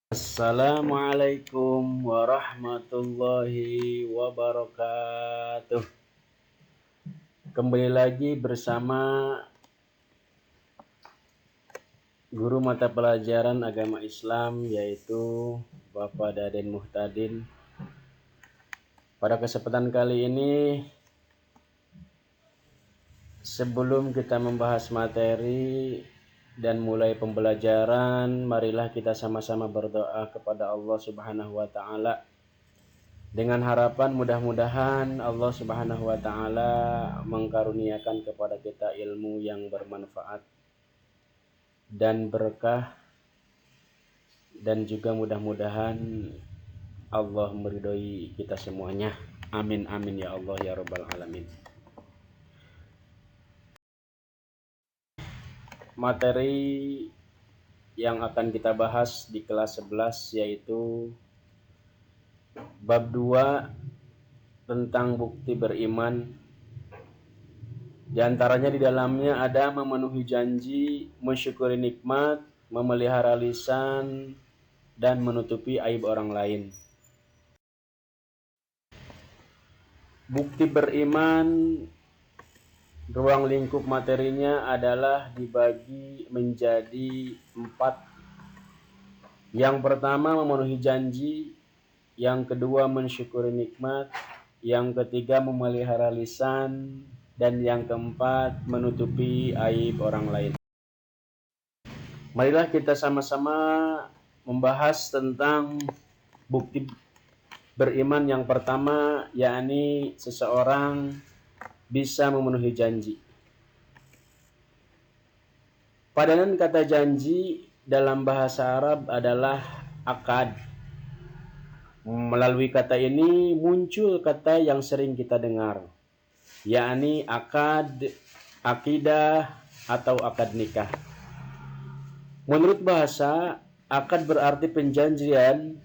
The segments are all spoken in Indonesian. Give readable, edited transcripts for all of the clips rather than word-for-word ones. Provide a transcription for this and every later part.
Assalamualaikum warahmatullahi wabarakatuh. Kembali lagi bersama guru mata pelajaran agama Islam, yaitu Bapak Daden Muhtadin. Pada kesempatan kali ini, sebelum kita membahas materi dan mulai pembelajaran, marilah kita sama-sama berdoa kepada Allah Subhanahu wa taala dengan harapan mudah-mudahan Allah Subhanahu wa taala mengkaruniakan kepada kita ilmu yang bermanfaat dan berkah, dan juga mudah-mudahan Allah meridhoi kita semuanya. Amin amin ya Allah ya rabbal alamin. Materi yang akan kita bahas di kelas 11 yaitu bab 2 tentang bukti beriman. Di antaranya di dalamnya ada memenuhi janji, mensyukuri nikmat, memelihara lisan, dan menutupi aib orang lain. Bukti beriman, ruang lingkup materinya adalah dibagi menjadi 4. Yang pertama memenuhi janji, yang kedua mensyukuri nikmat, yang ketiga memelihara lisan, dan yang keempat menutupi aib orang lain. Marilah kita sama-sama membahas tentang bukti beriman yang pertama, yakni seseorang bisa memenuhi janji. Padanan kata janji dalam bahasa Arab adalah akad. Melalui kata ini muncul kata yang sering kita dengar, yakni akad, akidah, atau akad nikah. Menurut bahasa, akad berarti perjanjian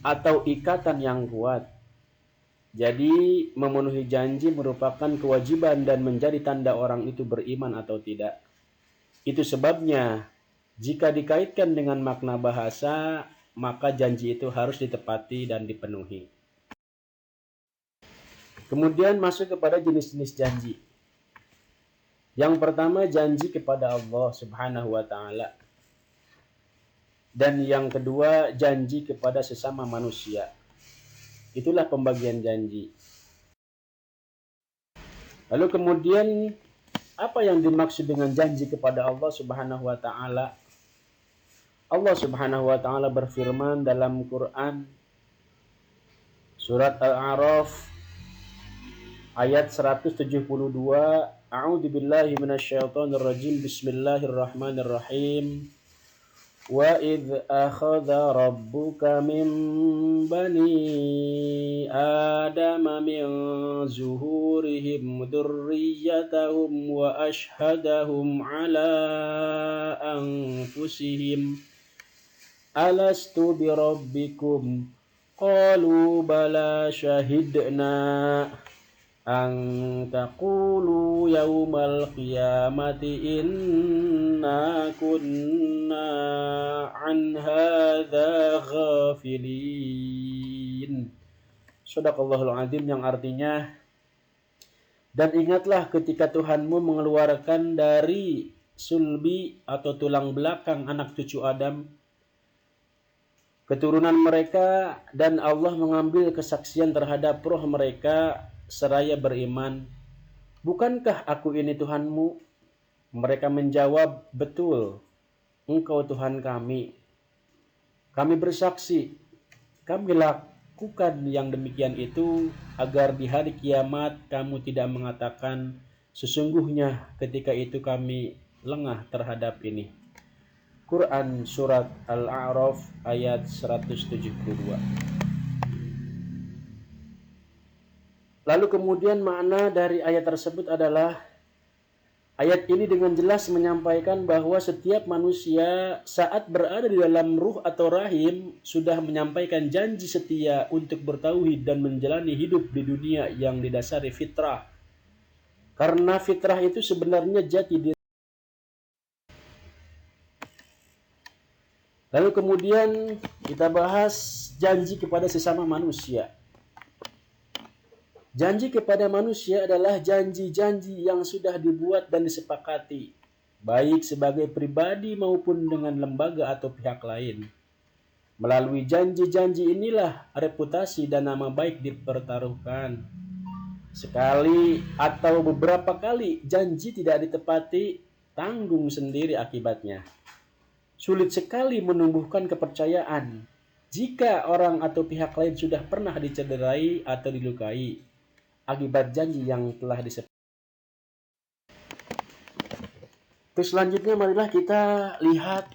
atau ikatan yang kuat. Jadi, memenuhi janji merupakan kewajiban dan menjadi tanda orang itu beriman atau tidak. Itu sebabnya, jika dikaitkan dengan makna bahasa, maka janji itu harus ditepati dan dipenuhi. Kemudian masuk kepada jenis-jenis janji. Yang pertama, janji kepada Allah Subhanahu wa taala. Dan yang kedua, janji kepada sesama manusia. Itulah pembagian janji. Lalu kemudian, apa yang dimaksud dengan janji kepada Allah Subhanahu wa taala? Allah Subhanahu wa taala berfirman dalam Quran surat Al-A'raf ayat 172, A'udzubillahi minasyaitonirrajim, Bismillahirrahmanirrahim. Wa idh akhadha rabbuka min bani adama min zuhurihim dzurriyyatahum wa ashhadahum ala anfusihim alastu birabbikum qalu bala syahidna an taqulu yaumal qiyamati inna kunna an hadza ghafilin. Shadaqallahul adzim, yang artinya, dan ingatlah ketika Tuhanmu mengeluarkan dari sulbi atau tulang belakang anak cucu Adam keturunan mereka, dan Allah mengambil kesaksian terhadap roh mereka seraya beriman. Bukankah aku ini Tuhanmu? Mereka menjawab, betul, Engkau Tuhan kami. Kami bersaksi, kami lakukan yang demikian itu agar di hari kiamat kamu tidak mengatakan, sesungguhnya ketika itu kami lengah terhadap ini. Quran surat Al-A'raf ayat 172. Lalu kemudian makna dari ayat tersebut adalah, ayat ini dengan jelas menyampaikan bahwa setiap manusia saat berada di dalam ruh atau rahim sudah menyampaikan janji setia untuk bertauhid dan menjalani hidup di dunia yang didasari fitrah. Karena fitrah itu sebenarnya jati diri. Lalu kemudian kita bahas janji kepada sesama manusia. Janji kepada manusia adalah janji-janji yang sudah dibuat dan disepakati, baik sebagai pribadi maupun dengan lembaga atau pihak lain. Melalui janji-janji inilah reputasi dan nama baik dipertaruhkan. Sekali atau beberapa kali janji tidak ditepati, tanggung sendiri akibatnya. Sulit sekali menumbuhkan kepercayaan jika orang atau pihak lain sudah pernah dicederai atau dilukai akibat janji yang telah disepakati. Terus selanjutnya marilah kita lihat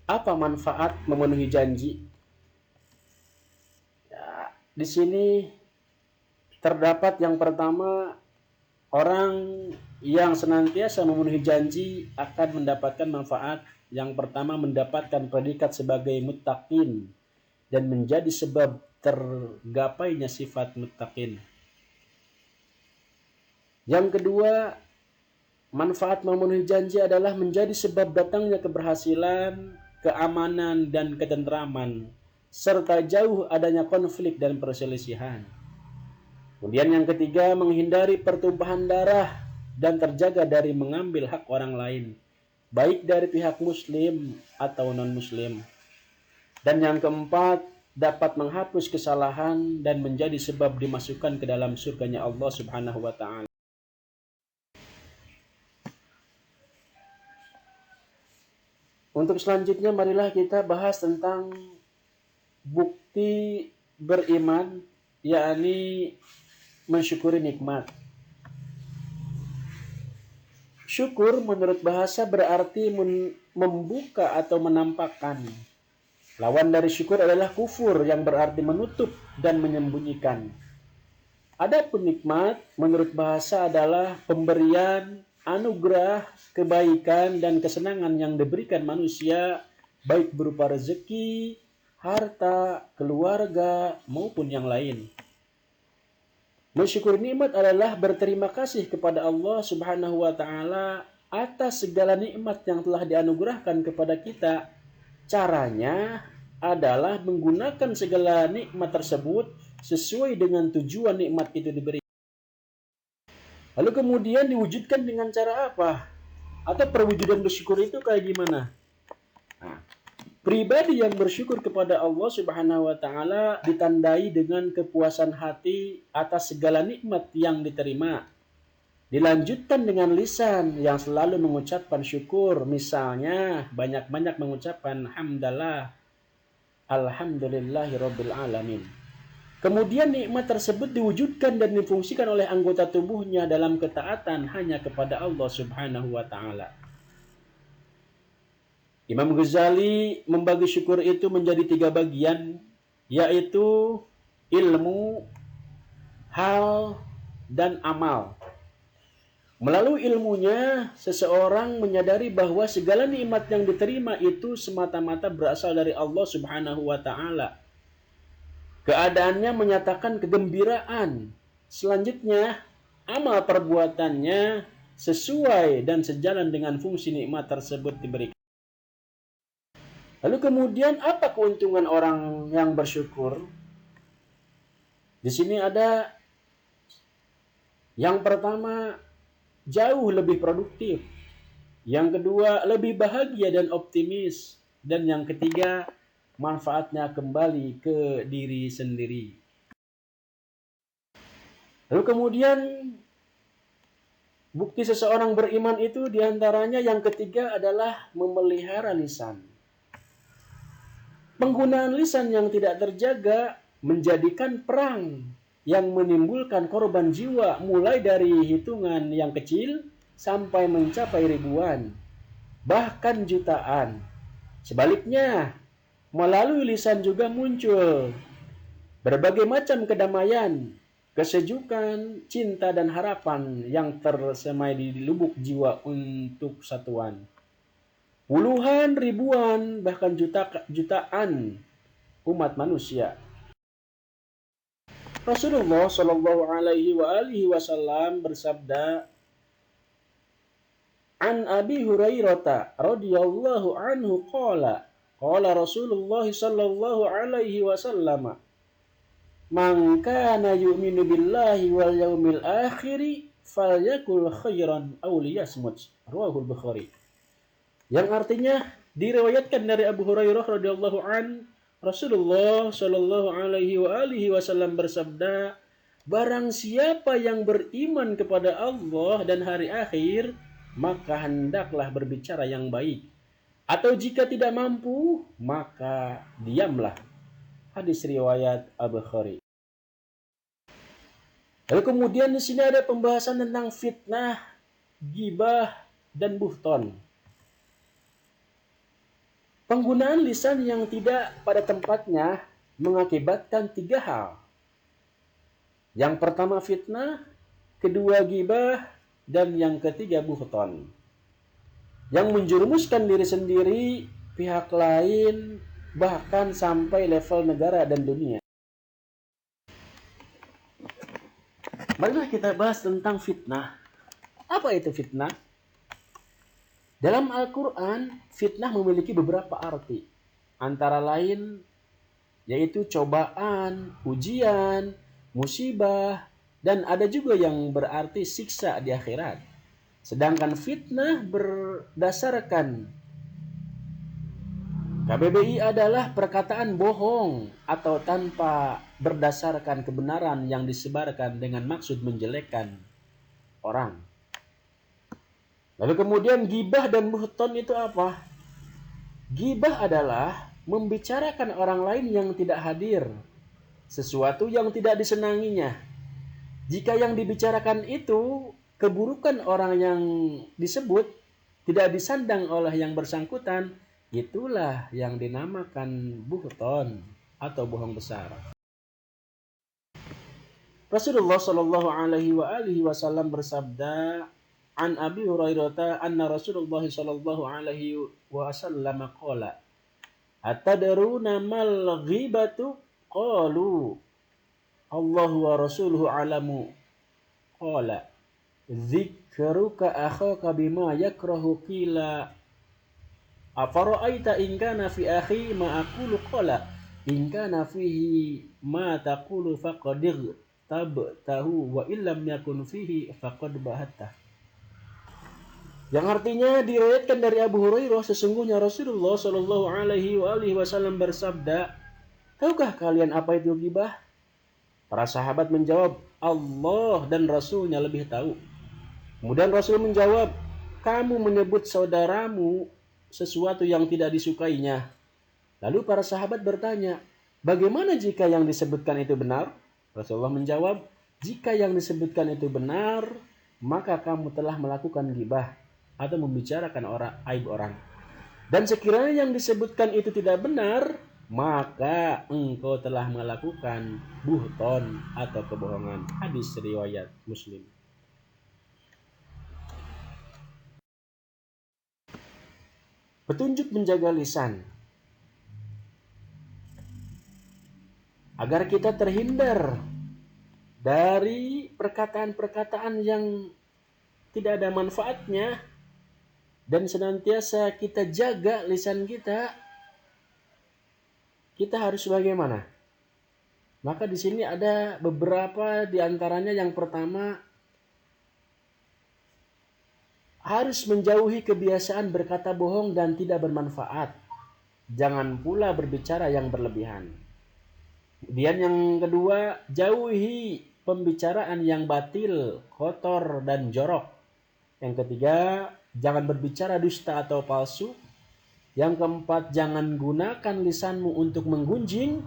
apa manfaat memenuhi janji. Ya, di sini terdapat yang pertama, orang yang senantiasa memenuhi janji akan mendapatkan manfaat. Yang pertama, mendapatkan predikat sebagai muttaqin dan menjadi sebab tergapainya sifat muttaqin. Yang kedua, manfaat memenuhi janji adalah menjadi sebab datangnya keberhasilan, keamanan, dan ketentraman, serta jauh adanya konflik dan perselisihan. Kemudian yang ketiga, menghindari pertumpahan darah dan terjaga dari mengambil hak orang lain, baik dari pihak muslim atau non-muslim. Dan yang keempat, dapat menghapus kesalahan dan menjadi sebab dimasukkan ke dalam surganya Allah Subhanahu wa ta'ala. Untuk selanjutnya marilah kita bahas tentang bukti beriman, yakni mensyukuri nikmat. Syukur menurut bahasa berarti membuka atau menampakkan. Lawan dari syukur adalah kufur yang berarti menutup dan menyembunyikan. Adapun nikmat menurut bahasa adalah pemberian, anugerah, kebaikan, dan kesenangan yang diberikan manusia, baik berupa rezeki, harta, keluarga, maupun yang lain. Mensyukur nikmat adalah berterima kasih kepada Allah Subhanahu wa ta'ala atas segala nikmat yang telah dianugerahkan kepada kita. Caranya adalah menggunakan segala nikmat tersebut sesuai dengan tujuan nikmat itu diberi. Lalu kemudian diwujudkan dengan cara apa? Atau perwujudan bersyukur itu kayak gimana? Nah, pribadi yang bersyukur kepada Allah Subhanahu wa ta'ala ditandai dengan kepuasan hati atas segala nikmat yang diterima. Dilanjutkan dengan lisan yang selalu mengucapkan syukur. Misalnya banyak-banyak mengucapkan hamdalah, alhamdulillahirabbil alamin. Kemudian nikmat tersebut diwujudkan dan difungsikan oleh anggota tubuhnya dalam ketaatan hanya kepada Allah Subhanahu wa ta'ala. Imam Ghazali membagi syukur itu menjadi 3 bagian, yaitu ilmu, hal, dan amal. Melalui ilmunya, seseorang menyadari bahwa segala nikmat yang diterima itu semata-mata berasal dari Allah Subhanahu wa ta'ala. Keadaannya menyatakan kegembiraan. Selanjutnya, amal perbuatannya sesuai dan sejalan dengan fungsi nikmat tersebut diberikan. Lalu kemudian apa keuntungan orang yang bersyukur? Di sini ada yang pertama, jauh lebih produktif. Yang kedua, lebih bahagia dan optimis. Dan yang ketiga, manfaatnya kembali ke diri sendiri. Lalu kemudian bukti seseorang beriman itu diantaranya yang ketiga adalah memelihara lisan. Penggunaan lisan yang tidak terjaga menjadikan perang yang menimbulkan korban jiwa mulai dari hitungan yang kecil sampai mencapai ribuan, bahkan jutaan. Sebaliknya, melalui lisan juga muncul berbagai macam kedamaian, kesejukan, cinta, dan harapan yang tersemai di lubuk jiwa untuk satuan. Puluhan, ribuan, bahkan jutaan umat manusia. Rasulullah Shallallahu Alaihi Wasallam bersabda, An Abi Hurairah radhiyallahu anhu qala qala Rasulullah sallallahu alaihi wasallam man kana yu'minu billahi wal yaumil akhir falyakul khairan aw liyasmut. Rawahul Bukhari. Yang artinya diriwayatkan dari Abu Hurairah radhiyallahu an, Rasulullah shallallahu alaihi wasallam bersabda, barang siapa yang beriman kepada Allah dan hari akhir, maka hendaklah berbicara yang baik. Atau jika tidak mampu, maka diamlah. Hadis riwayat Al-Bukhari. Lalu kemudian di sini ada pembahasan tentang fitnah, ghibah, dan buhton. Penggunaan lisan yang tidak pada tempatnya mengakibatkan 3 hal. Yang pertama fitnah, kedua ghibah, dan yang ketiga buhton. Yang menjerumuskan diri sendiri, pihak lain, bahkan sampai level negara dan dunia. Marilah kita bahas tentang fitnah. Apa itu fitnah? Dalam Al-Quran, fitnah memiliki beberapa arti. Antara lain, yaitu cobaan, ujian, musibah, dan ada juga yang berarti siksa di akhirat. Sedangkan fitnah berdasarkan KBBI adalah perkataan bohong atau tanpa berdasarkan kebenaran yang disebarkan dengan maksud menjelekkan orang. Lalu kemudian ghibah dan buhton itu apa? Ghibah adalah membicarakan orang lain yang tidak hadir, sesuatu yang tidak disenanginya. Jika yang dibicarakan itu keburukan orang yang disebut tidak disandang oleh yang bersangkutan, itulah yang dinamakan buhton atau bohong besar. Rasulullah Shallallahu alaihi wasallam bersabda, An Abi Hurairah anna Rasulullah sallallahu alaihi wasallam qala atadruna mal ghibatu qalu Allahu wa rasuluhu alamu qala dzikruka akhaka bima yakrahu qila afara'aita in kana fi akhi ma aqulu qala in kana fihi ma taqulu faqad tabtahu wa illam yakun fihi faqad bahatta. Yang artinya diriwayatkan dari Abu Hurairah, sesungguhnya Rasulullah Shallallahu alaihi wasallam bersabda, tahukah kalian apa itu ghibah? Para sahabat menjawab, Allah dan Rasulnya lebih tahu. Kemudian Rasul menjawab, kamu menyebut saudaramu sesuatu yang tidak disukainya. Lalu para sahabat bertanya, bagaimana jika yang disebutkan itu benar? Rasulullah menjawab, jika yang disebutkan itu benar, maka kamu telah melakukan ghibah atau membicarakan aib orang. Dan sekiranya yang disebutkan itu tidak benar, maka engkau telah melakukan buhton atau kebohongan. Hadis riwayat Muslim. Petunjuk menjaga lisan agar kita terhindar dari perkataan-perkataan yang tidak ada manfaatnya, dan senantiasa kita jaga lisan kita harus bagaimana? Maka di sini ada beberapa di antaranya. Yang pertama, harus menjauhi kebiasaan berkata bohong dan tidak bermanfaat. Jangan pula berbicara yang berlebihan. Kemudian yang kedua, jauhi pembicaraan yang batil, kotor, dan jorok. Yang ketiga, jangan berbicara dusta atau palsu. Yang keempat, jangan gunakan lisanmu untuk menggunjing.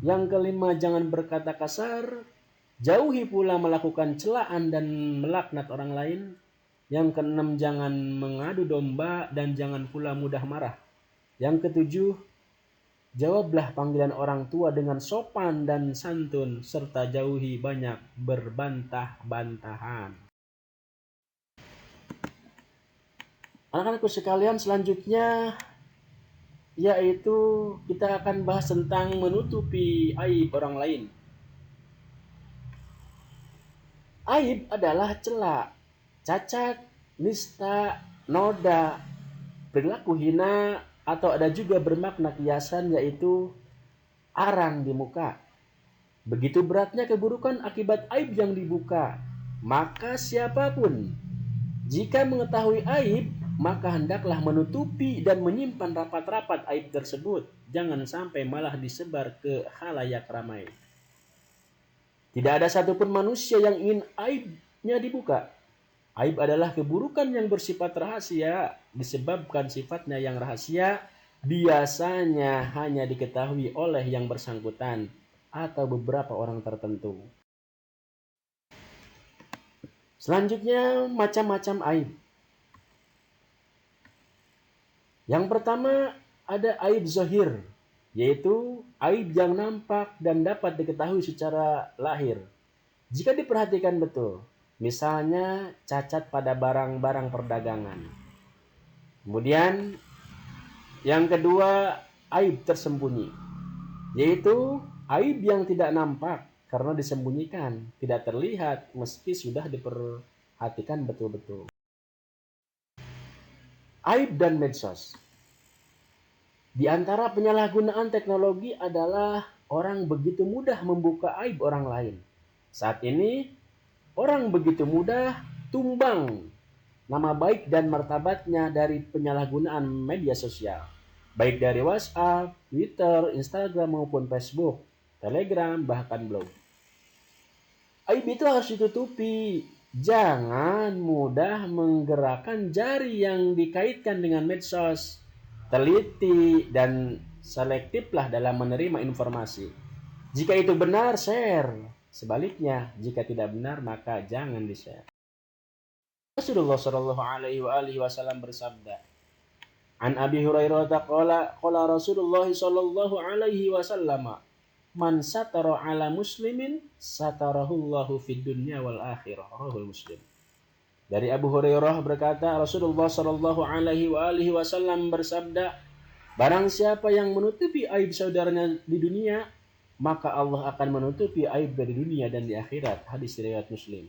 Yang kelima, jangan berkata kasar. Jauhi pula melakukan celaan dan melaknat orang lain. Yang keenam, jangan mengadu domba dan jangan pula mudah marah. Yang ketujuh, jawablah panggilan orang tua dengan sopan dan santun, serta jauhi banyak berbantah-bantahan. Anak-anakku sekalian, selanjutnya yaitu kita akan bahas tentang menutupi aib orang lain. Aib adalah celah, cacat, nista, noda, perilaku hina, atau ada juga bermakna kiasan yaitu arang di muka. Begitu beratnya keburukan akibat aib yang dibuka, maka siapapun jika mengetahui aib, maka hendaklah menutupi dan menyimpan rapat-rapat aib tersebut. Jangan sampai malah disebar ke khalayak ramai. Tidak ada satupun manusia yang ingin aibnya dibuka. Aib adalah keburukan yang bersifat rahasia, disebabkan sifatnya yang rahasia biasanya hanya diketahui oleh yang bersangkutan atau beberapa orang tertentu. Selanjutnya, macam-macam aib. Yang pertama ada aib zahir, yaitu aib yang nampak dan dapat diketahui secara lahir. Jika diperhatikan betul, misalnya cacat pada barang-barang perdagangan. Kemudian yang kedua, aib tersembunyi, yaitu aib yang tidak nampak karena disembunyikan, tidak terlihat meski sudah diperhatikan betul-betul. Aib dan medsos. Di antara penyalahgunaan teknologi adalah orang begitu mudah membuka aib orang lain. Saat ini, orang begitu mudah tumbang nama baik dan martabatnya dari penyalahgunaan media sosial. Baik dari WhatsApp, Twitter, Instagram maupun Facebook, Telegram, bahkan blog. Aib itu harus ditutupi. Jangan mudah menggerakkan jari yang dikaitkan dengan medsos. Teliti dan selektiflah dalam menerima informasi. Jika itu benar, share. Sebaliknya, jika tidak benar, maka jangan di-share. Rasulullah Shallallahu Alaihi Wasallam bersabda, An Abi Hurairah qala Rasulullah Shallallahu Alaihi Wasallam, Man satara ala muslimin satarahullahu fid dunya wal akhirah. Rahul Muslim. Dari Abu Hurairah berkata, Rasulullah Shallallahu Alaihi Wasallam bersabda, barang siapa yang menutupi aib saudaranya di dunia, maka Allah akan menutupi aib dari dunia dan di akhirat. Hadis riwayat Muslim.